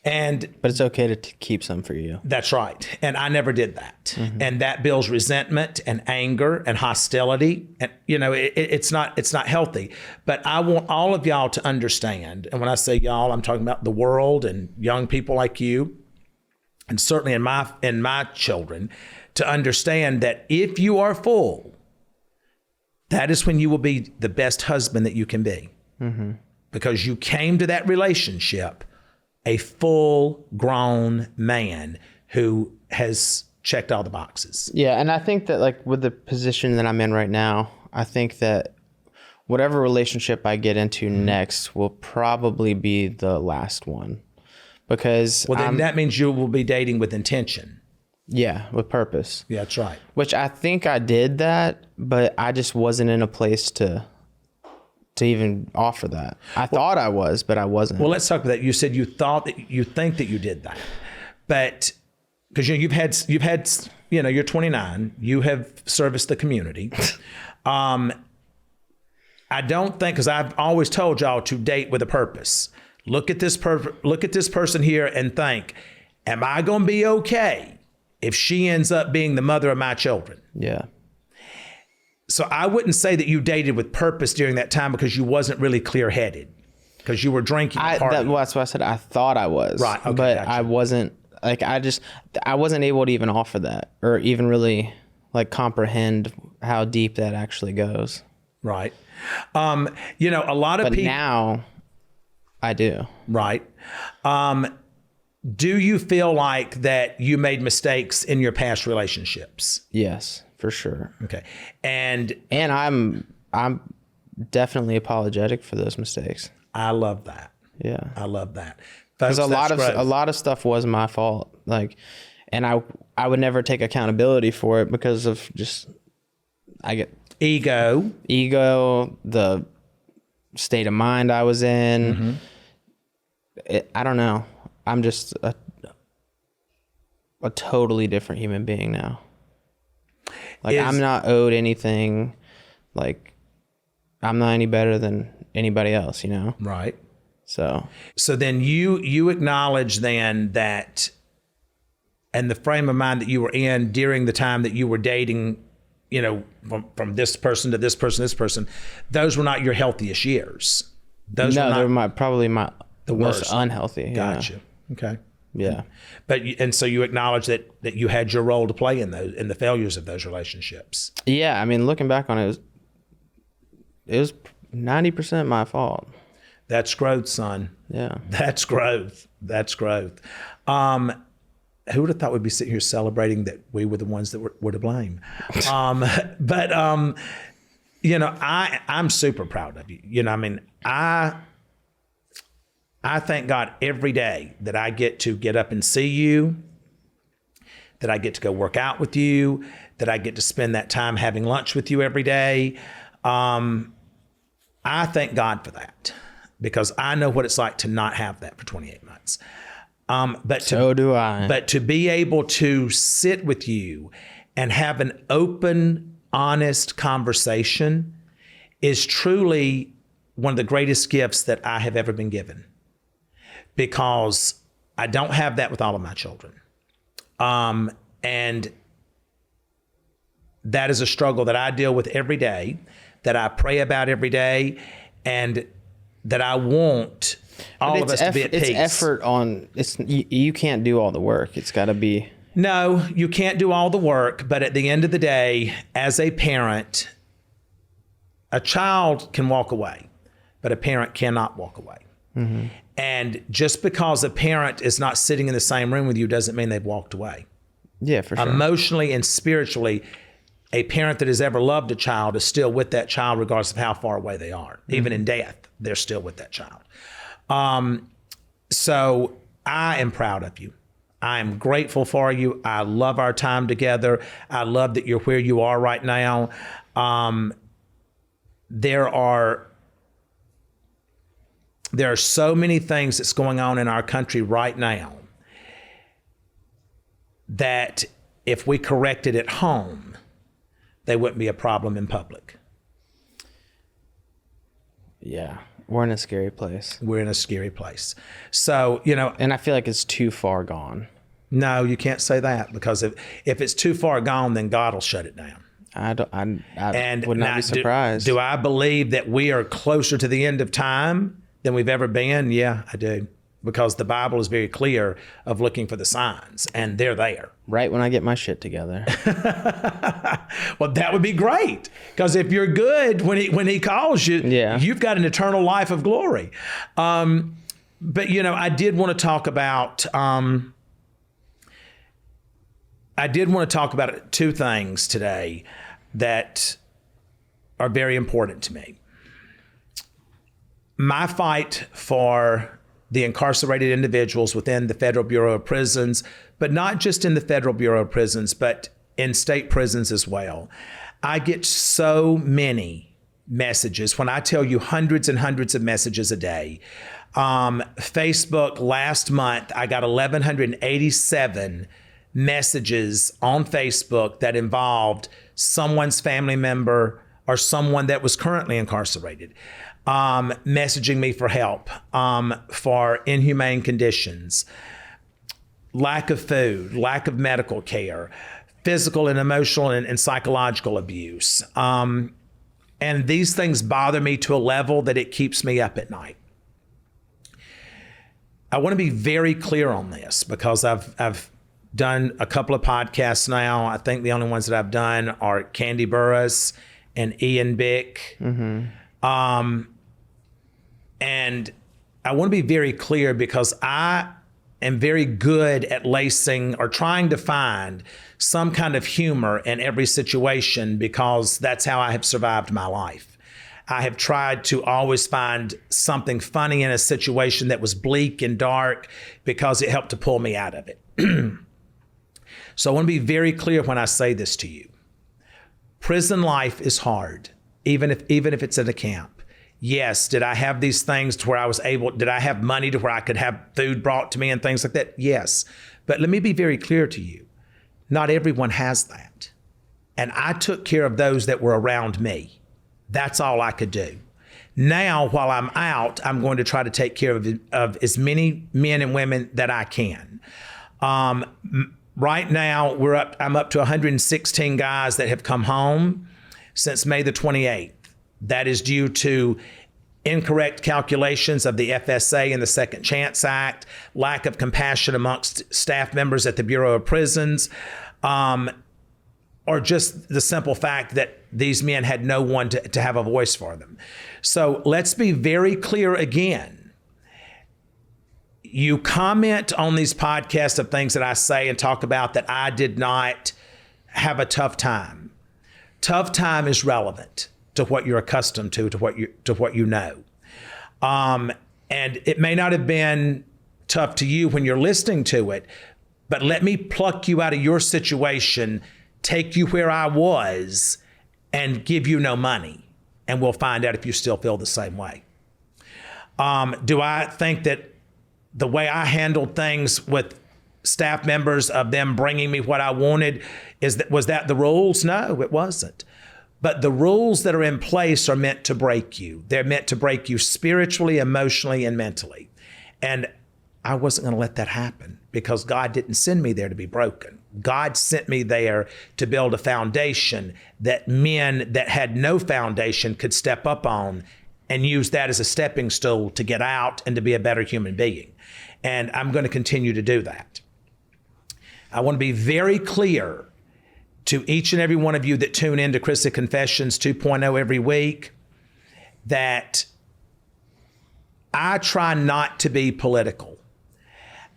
C: But it's okay to keep some for you.
B: That's right. And I never did that. And that builds resentment and anger and hostility. And, you know, it's not healthy. But I want all of y'all to understand. And when I say y'all, I'm talking about the world and young people like you, and certainly in my children, to understand that if you are full, that is when you will be the best husband that you can be. Because you came to that relationship a full-grown man who has checked all the boxes.
C: Yeah, and I think that, like, with the position that I'm in right now, I think that whatever relationship I get into next will probably be the last one. Because
B: then that means you will be dating with intention.
C: Yeah, with purpose.
B: Yeah, that's right.
C: Which I think I did that, but I just wasn't in a place to even offer that. I thought I was, but I wasn't.
B: Well, let's talk about that. You said you think that you did that, but because you've had, you know, you're 29, you have serviced the community. I don't think, because I've always told y'all to date with a purpose. Look at this person here and think, am I going to be okay if she ends up being the mother of my children?
C: Yeah.
B: So I wouldn't say that you dated with purpose during that time, because you wasn't really clear-headed, because you were drinking and partying.
C: That's why I said I thought I was.
B: Right. Okay,
C: but
B: gotcha.
C: I wasn't. Like, I wasn't able to even offer that, or even really, like, comprehend how deep that actually goes.
B: Right. You know, a lot of people.
C: But now I do.
B: Right. Do you feel like that you made mistakes in your past relationships?
C: Yes, for sure.
B: Okay. And
C: I'm definitely apologetic for those mistakes.
B: I love that.
C: Yeah.
B: I love that.
C: Because a lot of stuff was my fault. Like, and I would never take accountability for it because of just, I get
B: ego,
C: the state of mind I was in. I don't know. I'm just a totally different human being now. Like, I'm not owed anything. Like, I'm not any better than anybody else, you know?
B: Right.
C: So
B: then you acknowledge then that, and the frame of mind that you were in during the time that you were dating, you know, from this person to this person, those were not your healthiest years.
C: They're probably the
B: the
C: most
B: worst.
C: unhealthy.
B: Gotcha.
C: Yeah.
B: Okay.
C: Yeah.
B: And so you acknowledge that you had your role to play in the failures of those relationships.
C: Yeah. I mean, looking back on it, it was 90% my fault.
B: That's growth, son.
C: Yeah.
B: That's growth. Who would have thought we'd be sitting here celebrating that we were the ones that were to blame? But you know, I'm super proud of you. You know, I mean, I thank God every day that I get to get up and see you, that I get to go work out with you, that I get to spend that time having lunch with you every day. I thank God for that, because I know what it's like to not have that for 28 months.
C: So do I.
B: But to be able to sit with you and have an open, honest conversation is truly one of the greatest gifts that I have ever been given, because I don't have that with all of my children. And that is a struggle that I deal with every day, that I pray about every day, and that I want all of us to be at peace.
C: It's effort on, you can't do all the work. It's got to be.
B: No, you can't do all the work, but at the end of the day, as a parent, a child can walk away, but a parent cannot walk away. Mm-hmm. And just because a parent is not sitting in the same room with you doesn't mean they've walked away.
C: Yeah, for sure.
B: Emotionally and spiritually, a parent that has ever loved a child is still with that child regardless of how far away they are. Mm-hmm. Even in death, they're still with that child. So I am proud of you. I am grateful for you. I love our time together. I love that you're where you are right now. There are so many things that's going on in our country right now that if we corrected at home, they wouldn't be a problem in public.
C: Yeah, we're in a scary place.
B: We're in a scary place. So, you know.
C: And I feel like it's too far gone.
B: No, you can't say that, because if it's too far gone, then God will shut it down.
C: I would not be surprised.
B: Do I believe that we are closer to the end of time than we've ever been? Yeah, I do. Because the Bible is very clear of looking for the signs, and they're there.
C: Right when I get my shit together.
B: Well, that would be great, because if you're good when he calls you,
C: yeah,
B: you've got an eternal life of glory. But you know, I did want to talk about two things today that are very important to me. My fight for the incarcerated individuals within the Federal Bureau of Prisons, but not just in the Federal Bureau of Prisons, but in state prisons as well. I get so many messages. When I tell you, hundreds and hundreds of messages a day. Facebook, last month, I got 1,187 messages on Facebook that involved someone's family member or someone that was currently incarcerated. Messaging me for help, for inhumane conditions, lack of food, lack of medical care, physical and emotional and psychological abuse. And these things bother me to a level that it keeps me up at night. I want to be very clear on this, because I've done a couple of podcasts now. I think the only ones that I've done are Candy Burris and Ian Bick. Mm-hmm. And I want to be very clear, because I am very good at lacing or trying to find some kind of humor in every situation, because that's how I have survived my life. I have tried to always find something funny in a situation that was bleak and dark, because it helped to pull me out of it. So I want to be very clear when I say this to you. Prison life is hard, even if it's in a camp. Yes, did I have these things to where did I have money to where I could have food brought to me and things like that? Yes. But let me be very clear to you. Not everyone has that. And I took care of those that were around me. That's all I could do. Now, while I'm out, I'm going to try to take care of as many men and women that I can. Right now, I'm up to 116 guys that have come home since May the 28th. That is due to incorrect calculations of the FSA and the Second Chance Act, lack of compassion amongst staff members at the Bureau of Prisons, or just the simple fact that these men had no one to have a voice for them. So let's be very clear again. You comment on these podcasts of things that I say and talk about that I did not have a tough time. Tough time is relevant to what you're accustomed to what you know. And it may not have been tough to you when you're listening to it, but let me pluck you out of your situation, take you where I was, and give you no money. And we'll find out if you still feel the same way. Do I think that the way I handled things with staff members of them bringing me what I wanted, was that the rules? No, it wasn't. But the rules that are in place are meant to break you. They're meant to break you spiritually, emotionally, and mentally. And I wasn't going to let that happen because God didn't send me there to be broken. God sent me there to build a foundation that men that had no foundation could step up on and use that as a stepping stool to get out and to be a better human being. And I'm going to continue to do that. I want to be very clear to each and every one of you that tune into Chrisley Confessions 2.0 every week that I try not to be political.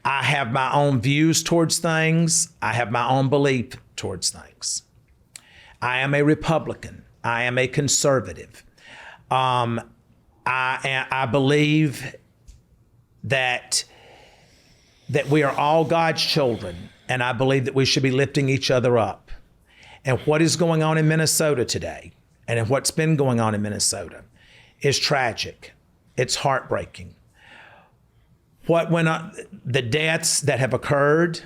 B: I have my own views towards things. I have my own belief towards things. I am a Republican. I am a conservative. I believe that we are all God's children, and I believe that we should be lifting each other up. And what is going on in Minnesota today, and what's been going on in Minnesota, is tragic. It's heartbreaking. The deaths that have occurred,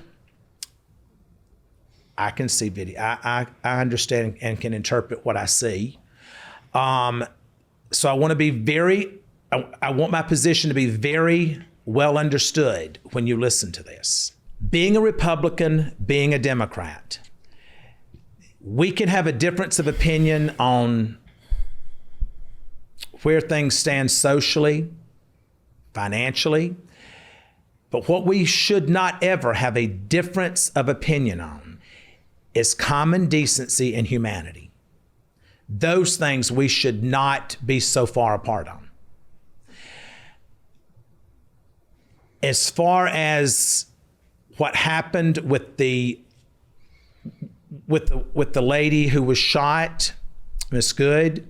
B: I can see video. I understand and can interpret what I see. So I want to be I want my position to be very well understood when you listen to this. Being a Republican, being a Democrat, we can have a difference of opinion on where things stand socially, financially, but what we should not ever have a difference of opinion on is common decency and humanity. Those things we should not be so far apart on. As far as what happened with the lady who was shot, Miss Good,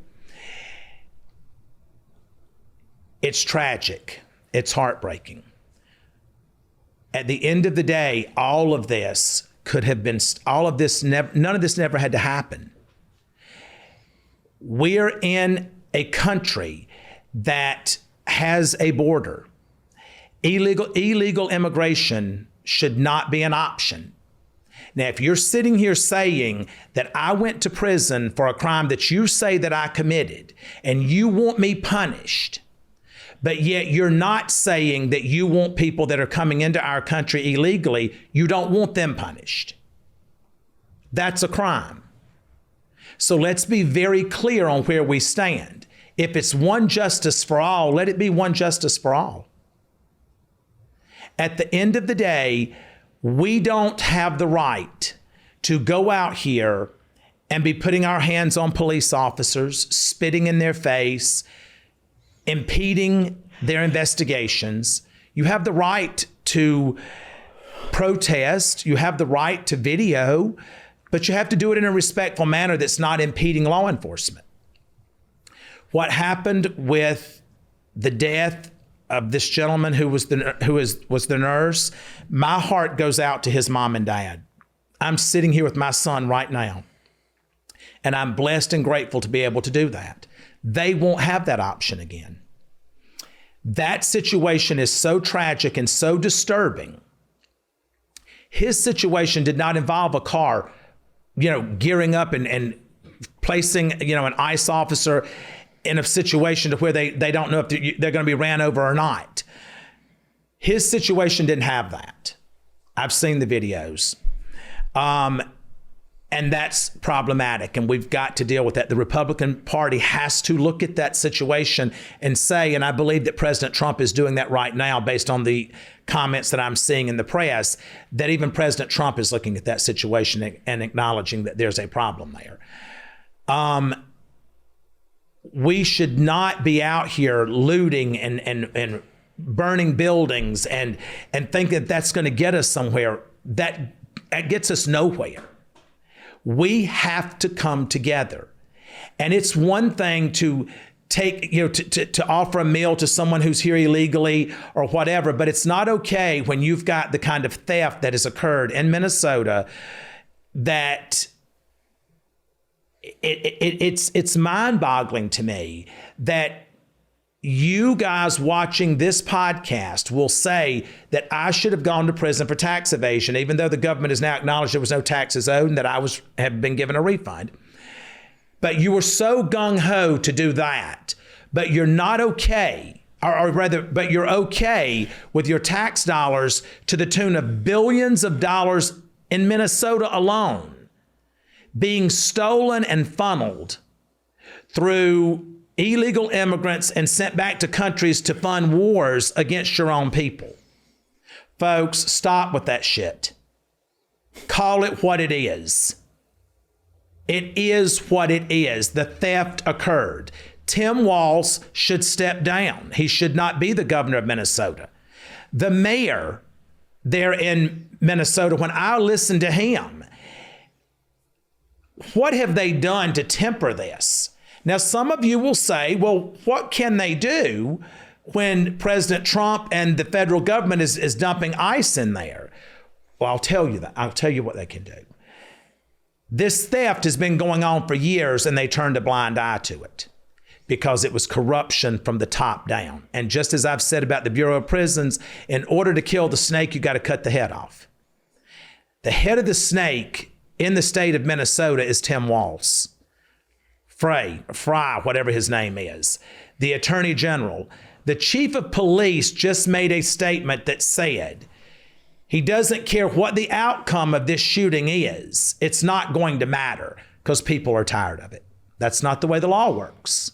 B: it's tragic. It's heartbreaking. At the end of the day, none of this never had to happen. We're in a country that has a border. Illegal immigration should not be an option. Now, if you're sitting here saying that I went to prison for a crime that you say that I committed and you want me punished, but yet you're not saying that you want people that are coming into our country illegally, you don't want them punished. That's a crime. So let's be very clear on where we stand. If it's one justice for all, let it be one justice for all. At the end of the day, we don't have the right to go out here and be putting our hands on police officers, spitting in their face, impeding their investigations. You have the right to protest. You have the right to video, but you have to do it in a respectful manner that's not impeding law enforcement. What happened with the death of this gentleman who was the nurse, my heart goes out to his mom and dad. I'm sitting here with my son right now, and I'm blessed and grateful to be able to do that. They won't have that option again. That situation is so tragic and so disturbing. His situation did not involve a car, gearing up and placing, an ICE officer in a situation to where they don't know if they're going to be ran over or not. His situation didn't have that. I've seen the videos. And that's problematic, and we've got to deal with that. The Republican Party has to look at that situation and say, and I believe that President Trump is doing that right now based on the comments that I'm seeing in the press, that even President Trump is looking at that situation and acknowledging that there's a problem there. We should not be out here looting and burning buildings and think that that's going to get us somewhere. That gets us nowhere. We have to come together. And it's one thing to to offer a meal to someone who's here illegally or whatever, but it's not okay when you've got the kind of theft that has occurred in Minnesota that it's mind-boggling to me that you guys watching this podcast will say that I should have gone to prison for tax evasion, even though the government has now acknowledged there was no taxes owed and that I have been given a refund. But you were so gung-ho to do that, but you're not okay, but you're okay with your tax dollars to the tune of billions of dollars in Minnesota alone being stolen and funneled through illegal immigrants and sent back to countries to fund wars against your own people. Folks, stop with that shit. Call it what it is. It is what it is. The theft occurred. Tim Walz should step down. He should not be the governor of Minnesota. The mayor there in Minnesota, when I listened to him, what have they done to temper this? Now, some of you will say, well, what can they do when President Trump and the federal government is dumping ICE in there? Well, I'll tell you that. I'll tell you what they can do. This theft has been going on for years, and they turned a blind eye to it because it was corruption from the top down. And just as I've said about the Bureau of Prisons, in order to kill the snake, you got to cut the head off. The head of the snake in the state of Minnesota is Tim Walz. Fry, whatever his name is, the Attorney General. The Chief of Police just made a statement that said he doesn't care what the outcome of this shooting is. It's not going to matter because people are tired of it. That's not the way the law works.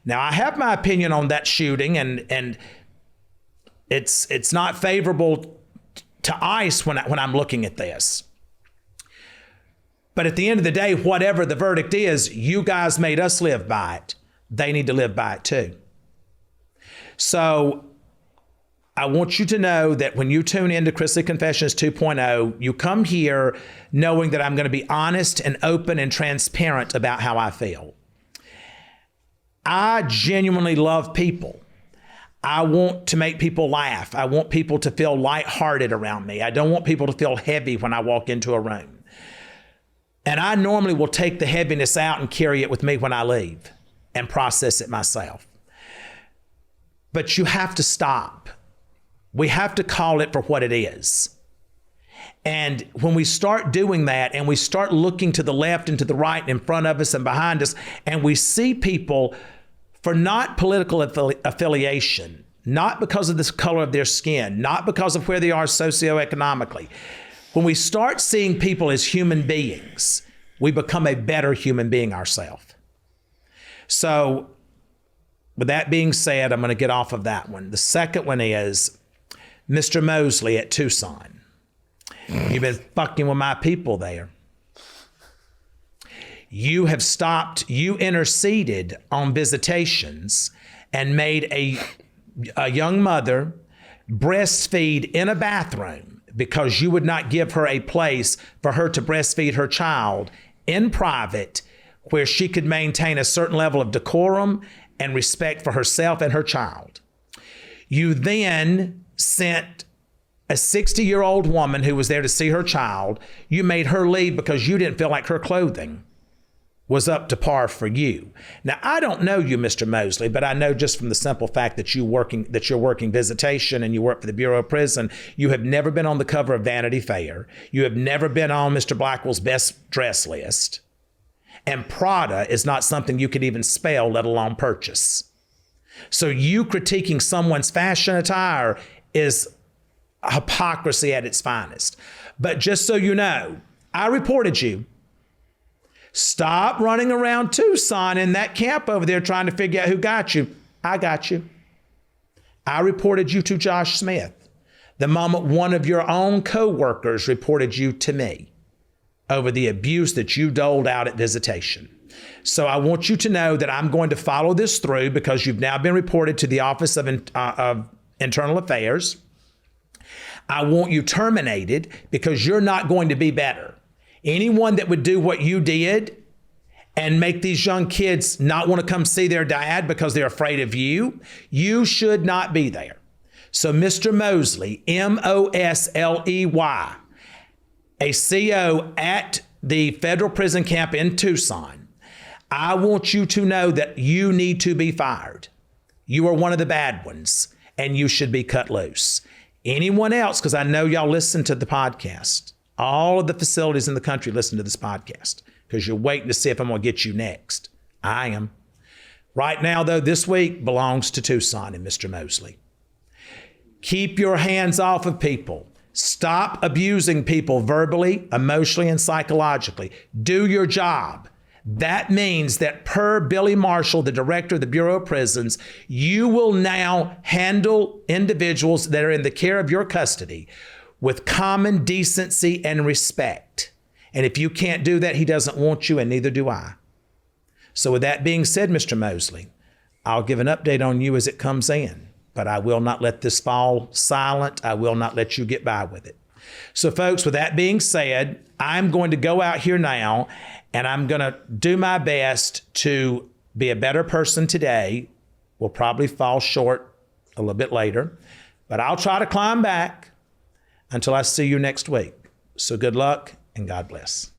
B: Now, I have my opinion on that shooting, and it's not favorable to ICE when I'm looking at this. But at the end of the day, whatever the verdict is, you guys made us live by it. They need to live by it too. So I want you to know that when you tune into Chrisley Confessions 2.0, you come here knowing that I'm going to be honest and open and transparent about how I feel. I genuinely love people. I want to make people laugh. I want people to feel lighthearted around me. I don't want people to feel heavy when I walk into a room. And I normally will take the heaviness out and carry it with me when I leave and process it myself. But you have to stop. We have to call it for what it is. And when we start doing that and we start looking to the left and to the right and in front of us and behind us, and we see people for not political affiliation, not because of the color of their skin, not because of where they are socioeconomically, when we start seeing people as human beings, we become a better human being ourselves. So with that being said, I'm going to get off of that one. The second one is Mr. Mosley at Tucson. You've been fucking with my people there. You have stopped, you interceded on visitations and made a young mother breastfeed in a bathroom because you would not give her a place for her to breastfeed her child in private where she could maintain a certain level of decorum and respect for herself and her child. You then sent a 60-year-old woman who was there to see her child. You made her leave because you didn't feel like her clothing was up to par for you. Now, I don't know you, Mr. Mosley, but I know just from the simple fact that you're working visitation and you work for the Bureau of Prison, you have never been on the cover of Vanity Fair. You have never been on Mr. Blackwell's best dress list. And Prada is not something you could even spell, let alone purchase. So you critiquing someone's fashion attire is hypocrisy at its finest. But just so you know, I reported you. Stop running around Tucson in that camp over there trying to figure out who got you. I got you. I reported you to Josh Smith the moment one of your own co-workers reported you to me over the abuse that you doled out at visitation. So I want you to know that I'm going to follow this through because you've now been reported to the Office of Internal Affairs. I want you terminated because you're not going to be better. Anyone that would do what you did and make these young kids not want to come see their dad because they're afraid of you, you should not be there. So Mr. Mosley, Mosley, a CO at the federal prison camp in Tucson, I want you to know that you need to be fired. You are one of the bad ones, and you should be cut loose. Anyone else, because I know y'all listen to the podcast. All of the facilities in the country listen to this podcast because you're waiting to see if I'm going to get you next. I am. Right now, though, this week belongs to Tucson and Mr. Mosley. Keep your hands off of people. Stop abusing people verbally, emotionally, and psychologically. Do your job. That means that per Billy Marshall, the director of the Bureau of Prisons, you will now handle individuals that are in the care of your custody with common decency and respect. And if you can't do that, he doesn't want you, and neither do I. So with that being said, Mr. Mosley, I'll give an update on you as it comes in, but I will not let this fall silent. I will not let you get by with it. So folks, with that being said, I'm going to go out here now and I'm going to do my best to be a better person today. We'll probably fall short a little bit later, but I'll try to climb back until I see you next week. So good luck and God bless.